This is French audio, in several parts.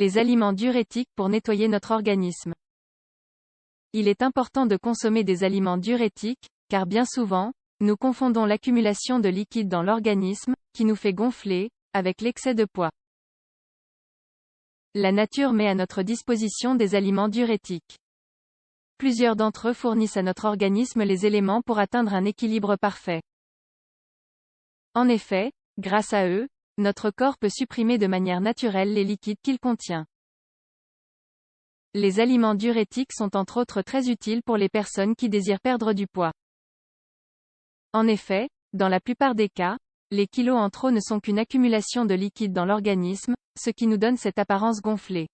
Les aliments diurétiques pour nettoyer notre organisme. Il est important de consommer des aliments diurétiques, car bien souvent, nous confondons l'accumulation de liquide dans l'organisme, qui nous fait gonfler, avec l'excès de poids. La nature met à notre disposition des aliments diurétiques. Plusieurs d'entre eux fournissent à notre organisme les éléments pour atteindre un équilibre parfait. En effet, grâce à eux, notre corps peut supprimer de manière naturelle les liquides qu'il contient. Les aliments diurétiques sont entre autres très utiles pour les personnes qui désirent perdre du poids. En effet, dans la plupart des cas, les kilos en trop ne sont qu'une accumulation de liquide dans l'organisme, ce qui nous donne cette apparence gonflée.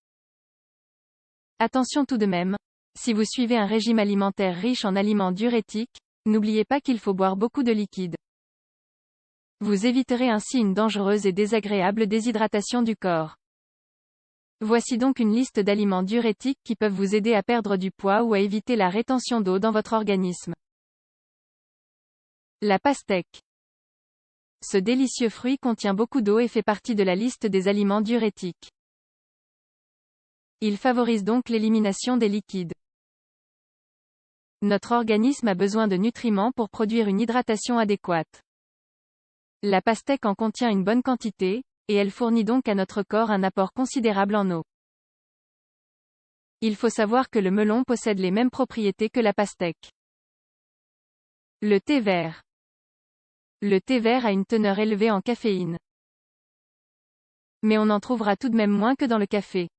Attention tout de même, si vous suivez un régime alimentaire riche en aliments diurétiques, n'oubliez pas qu'il faut boire beaucoup de liquide. Vous éviterez ainsi une dangereuse et désagréable déshydratation du corps. Voici donc une liste d'aliments diurétiques qui peuvent vous aider à perdre du poids ou à éviter la rétention d'eau dans votre organisme. La pastèque. Ce délicieux fruit contient beaucoup d'eau et fait partie de la liste des aliments diurétiques. Il favorise donc l'élimination des liquides. Notre organisme a besoin de nutriments pour produire une hydratation adéquate. La pastèque en contient une bonne quantité, et elle fournit donc à notre corps un apport considérable en eau. Il faut savoir que le melon possède les mêmes propriétés que la pastèque. Le thé vert. Le thé vert a une teneur élevée en caféine. Mais on en trouvera tout de même moins que dans le café.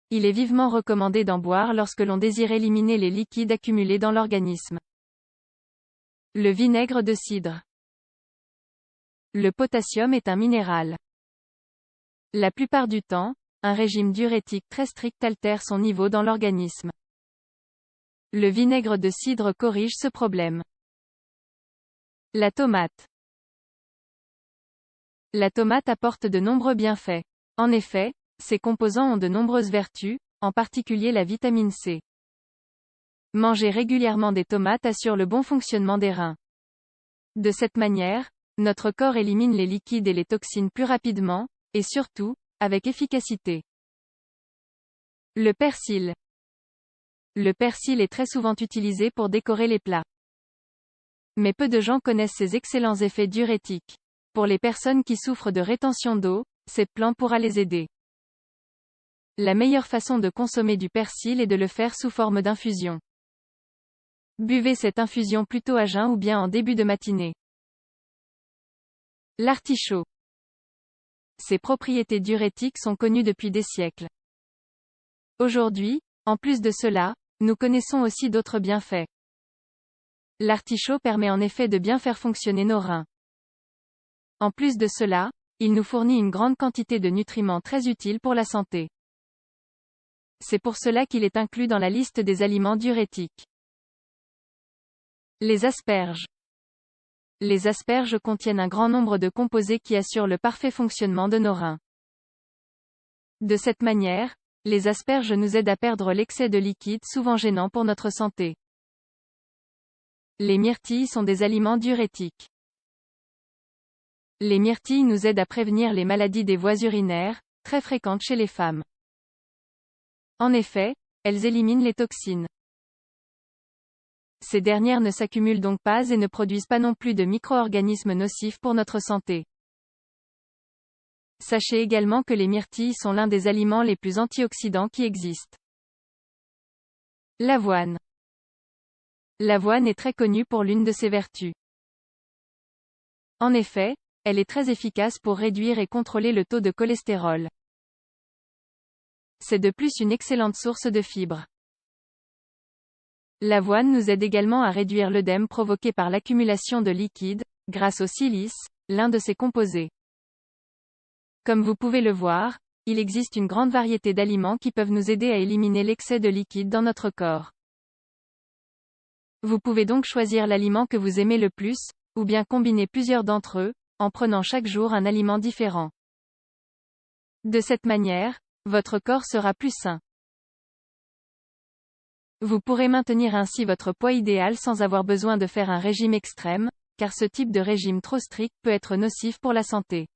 Il est vivement recommandé d'en boire lorsque l'on désire éliminer les liquides accumulés dans l'organisme. Le vinaigre de cidre. Le potassium est un minéral. La plupart du temps, un régime diurétique très strict altère son niveau dans l'organisme. Le vinaigre de cidre corrige ce problème. La tomate. La tomate apporte de nombreux bienfaits. En effet, ses composants ont de nombreuses vertus, en particulier la vitamine C. Manger régulièrement des tomates assure le bon fonctionnement des reins. De cette manière, notre corps élimine les liquides et les toxines plus rapidement, et surtout, avec efficacité. Le persil. Le persil est très souvent utilisé pour décorer les plats. Mais peu de gens connaissent ses excellents effets diurétiques. Pour les personnes qui souffrent de rétention d'eau, cette plante pourra les aider. La meilleure façon de consommer du persil est de le faire sous forme d'infusion. Buvez cette infusion plutôt à jeun ou bien en début de matinée. L'artichaut. Ses propriétés diurétiques sont connues depuis des siècles. Aujourd'hui, en plus de cela, nous connaissons aussi d'autres bienfaits. L'artichaut permet en effet de bien faire fonctionner nos reins. En plus de cela, il nous fournit une grande quantité de nutriments très utiles pour la santé. C'est pour cela qu'il est inclus dans la liste des aliments diurétiques. Les asperges. Les asperges contiennent un grand nombre de composés qui assurent le parfait fonctionnement de nos reins. De cette manière, les asperges nous aident à perdre l'excès de liquide souvent gênant pour notre santé. Les myrtilles sont des aliments diurétiques. Les myrtilles nous aident à prévenir les maladies des voies urinaires, très fréquentes chez les femmes. En effet, elles éliminent les toxines. Ces dernières ne s'accumulent donc pas et ne produisent pas non plus de micro-organismes nocifs pour notre santé. Sachez également que les myrtilles sont l'un des aliments les plus antioxydants qui existent. L'avoine. L'avoine est très connue pour l'une de ses vertus. En effet, elle est très efficace pour réduire et contrôler le taux de cholestérol. C'est de plus une excellente source de fibres. L'avoine nous aide également à réduire l'œdème provoqué par l'accumulation de liquide, grâce au silice, l'un de ses composés. Comme vous pouvez le voir, il existe une grande variété d'aliments qui peuvent nous aider à éliminer l'excès de liquide dans notre corps. Vous pouvez donc choisir l'aliment que vous aimez le plus, ou bien combiner plusieurs d'entre eux, en prenant chaque jour un aliment différent. De cette manière, votre corps sera plus sain. Vous pourrez maintenir ainsi votre poids idéal sans avoir besoin de faire un régime extrême, car ce type de régime trop strict peut être nocif pour la santé.